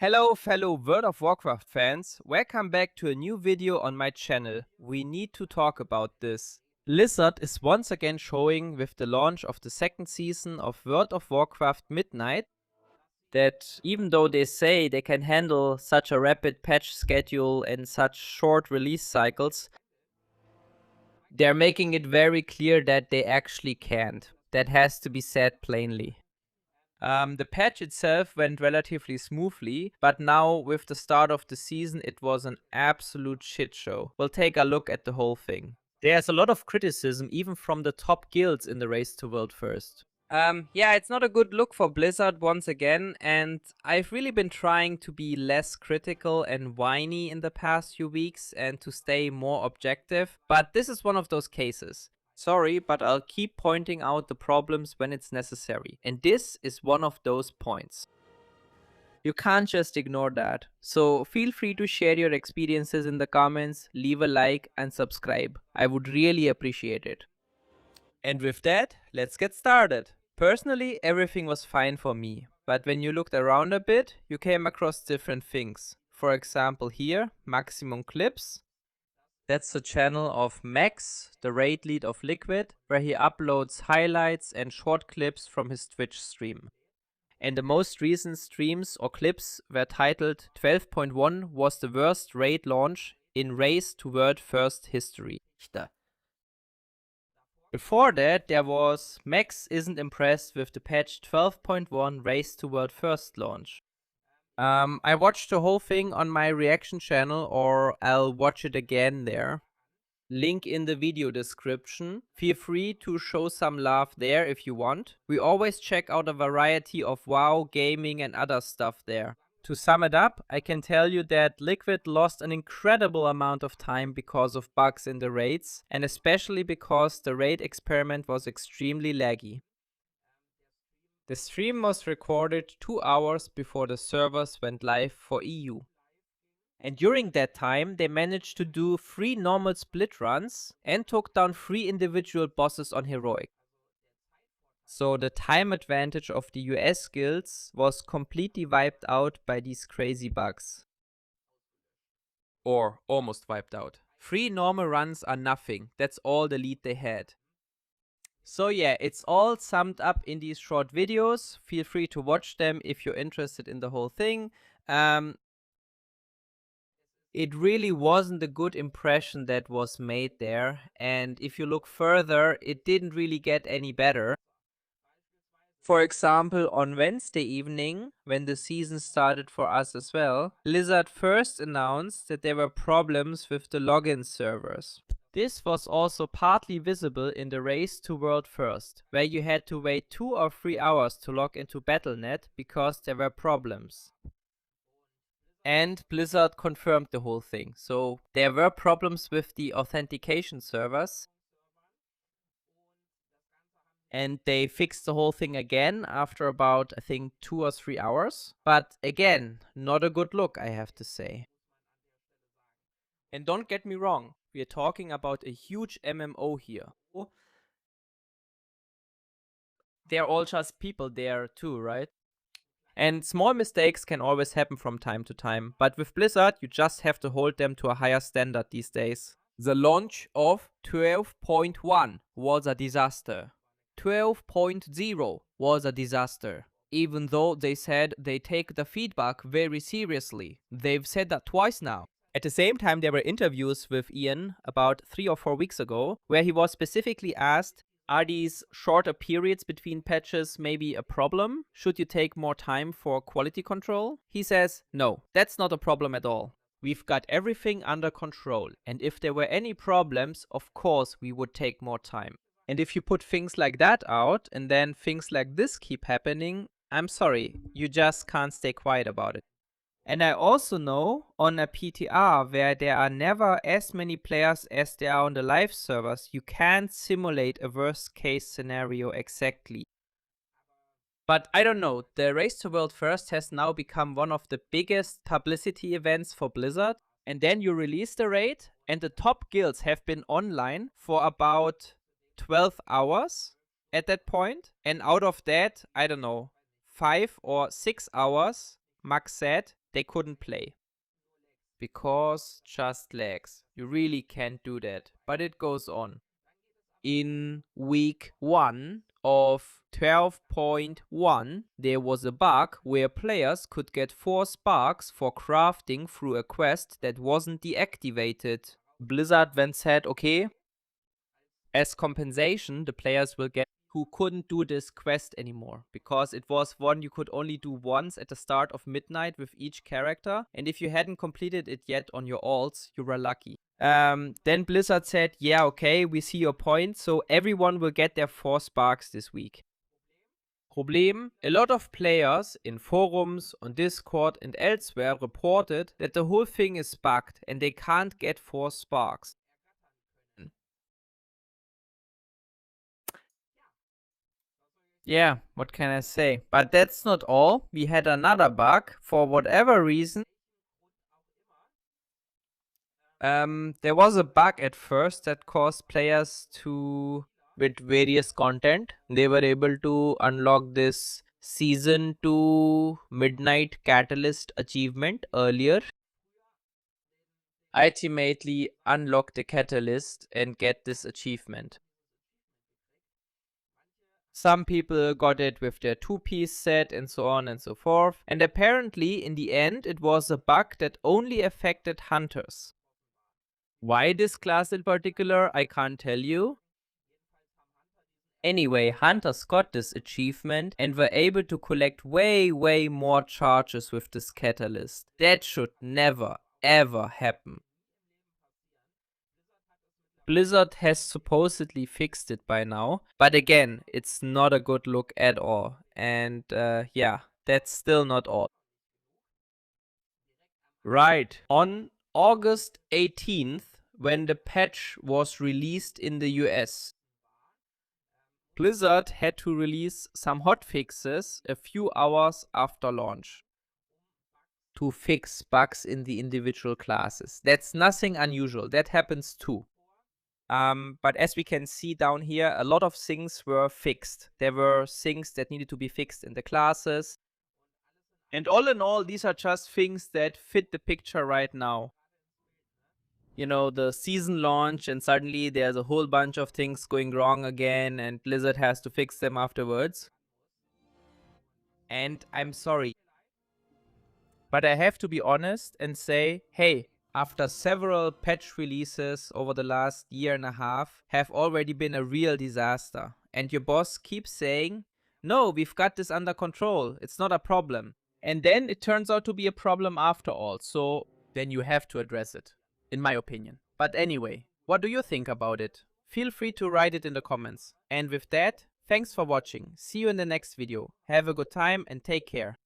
Hello fellow World of Warcraft fans, welcome back to a new video on my channel. We need to talk about this. Blizzard is once again showing with the launch of the second season of World of Warcraft Midnight that even though they say they can handle such a rapid patch schedule and such short release cycles, they're making it very clear that they actually can't. That has to be said plainly. The patch itself went relatively smoothly, but now with the start of the season it was an absolute shit show. We'll take a look at the whole thing. There's a lot of criticism even from the top guilds in the race to World First. Yeah, it's not a good look for Blizzard once again, and I've really been trying to be less critical and whiny in the past few weeks and to stay more objective, but this is one of those cases. Sorry, but I'll keep pointing out the problems when it's necessary. And this is one of those points. You can't just ignore that. So feel free to share your experiences in the comments, leave a like and subscribe. I would really appreciate it. And with that, let's get started. Personally, everything was fine for me. But when you looked around a bit, you came across different things. For example here, Maximum Clips. That's the channel of Max, the raid lead of Liquid, where he uploads highlights and short clips from his Twitch stream. And the most recent streams or clips were titled 12.1 was the worst raid launch in Race to World First history. Before that, there was Max isn't impressed with the patch 12.1 Race to World First launch. I watched the whole thing on my reaction channel, or I'll watch it again there. Link in the video description. Feel free to show some love there if you want. We always check out a variety of WoW, gaming and other stuff there. To sum it up, I can tell you that Liquid lost an incredible amount of time because of bugs in the raids, and especially because the raid experiment was extremely laggy. The stream was recorded 2 hours before the servers went live for EU. And during that time, they managed to do 3 normal split runs and took down 3 individual bosses on Heroic. So the time advantage of the US guilds was completely wiped out by these crazy bugs. Or almost wiped out. 3 normal runs are nothing, that's all the lead they had. So yeah, it's all summed up in these short videos. Feel free to watch them if you're interested in the whole thing. It really wasn't a good impression that was made there, and if you look further, it didn't really get any better. For example, on Wednesday evening, when the season started for us as well, Blizzard first announced that there were problems with the login servers. This was also partly visible in the Race to World First, where you had to wait 2 or 3 hours to log into Battle.net because there were problems. And Blizzard confirmed the whole thing. So there were problems with the authentication servers. And they fixed the whole thing again after about, I think, 2 or 3 hours. But again, not a good look, I have to say. And don't get me wrong, we are talking about a huge MMO here. They're all just people there too, right? And small mistakes can always happen from time to time, but with Blizzard, you just have to hold them to a higher standard these days. The launch of 12.1 was a disaster. 12.0 was a disaster. Even though they said they take the feedback very seriously. They've said that twice now. At the same time, there were interviews with Ian about 3 or 4 weeks ago, where he was specifically asked, are these shorter periods between patches maybe a problem? Should you take more time for quality control? He says, no, that's not a problem at all. We've got everything under control, and if there were any problems, of course we would take more time. And if you put things like that out, and then things like this keep happening, I'm sorry, you just can't stay quiet about it. And I also know on a PTR where there are never as many players as there are on the live servers, you can't simulate a worst case scenario exactly. But I don't know, the Race to World First has now become one of the biggest publicity events for Blizzard. And then you release the raid and the top guilds have been online for about 12 hours at that point. And out of that, I don't know, 5 or 6 hours, Max said, they couldn't play. Because just lags. You really can't do that. But it goes on. In week 1 of 12.1, there was a bug where players could get 4 sparks for crafting through a quest that wasn't deactivated. Blizzard then said, okay, as compensation, the players will get who couldn't do this quest anymore, because it was one you could only do once at the start of midnight with each character, and if you hadn't completed it yet on your alts, you were lucky. Then Blizzard said, yeah, okay, we see your point, so everyone will get their 4 sparks this week. Problem: a lot of players in forums, on Discord and elsewhere reported that the whole thing is bugged and they can't get 4 sparks. Yeah, what can I say? But that's not all. We had another bug. For whatever reason, there was a bug at first that caused players to, with various content, they were able to unlock this Season 2 Midnight Catalyst achievement earlier. Ultimately unlock the catalyst and get this achievement. Some people got it with their 2-piece set and so on and so forth. And apparently, in the end, it was a bug that only affected hunters. Why this class in particular, I can't tell you. Anyway, hunters got this achievement and were able to collect way more charges with this catalyst. That should never, ever happen. Blizzard has supposedly fixed it by now, but again, it's not a good look at all. And yeah, that's still not all. Right. On August 18th, when the patch was released in the US, Blizzard had to release some hotfixes a few hours after launch to fix bugs in the individual classes. That's nothing unusual. That happens too. But as we can see down here, a lot of things were fixed. There were things that needed to be fixed in the classes. And all in all, these are just things that fit the picture right now. You know, the season launch and suddenly there's a whole bunch of things going wrong again and Blizzard has to fix them afterwards. And I'm sorry, but I have to be honest and say, hey, after several patch releases over the last year and a half have already been a real disaster. And your boss keeps saying, no, we've got this under control. It's not a problem. And then it turns out to be a problem after all. So then you have to address it, in my opinion. But anyway, what do you think about it? Feel free to write it in the comments. And with that, thanks for watching. See you in the next video. Have a good time and take care.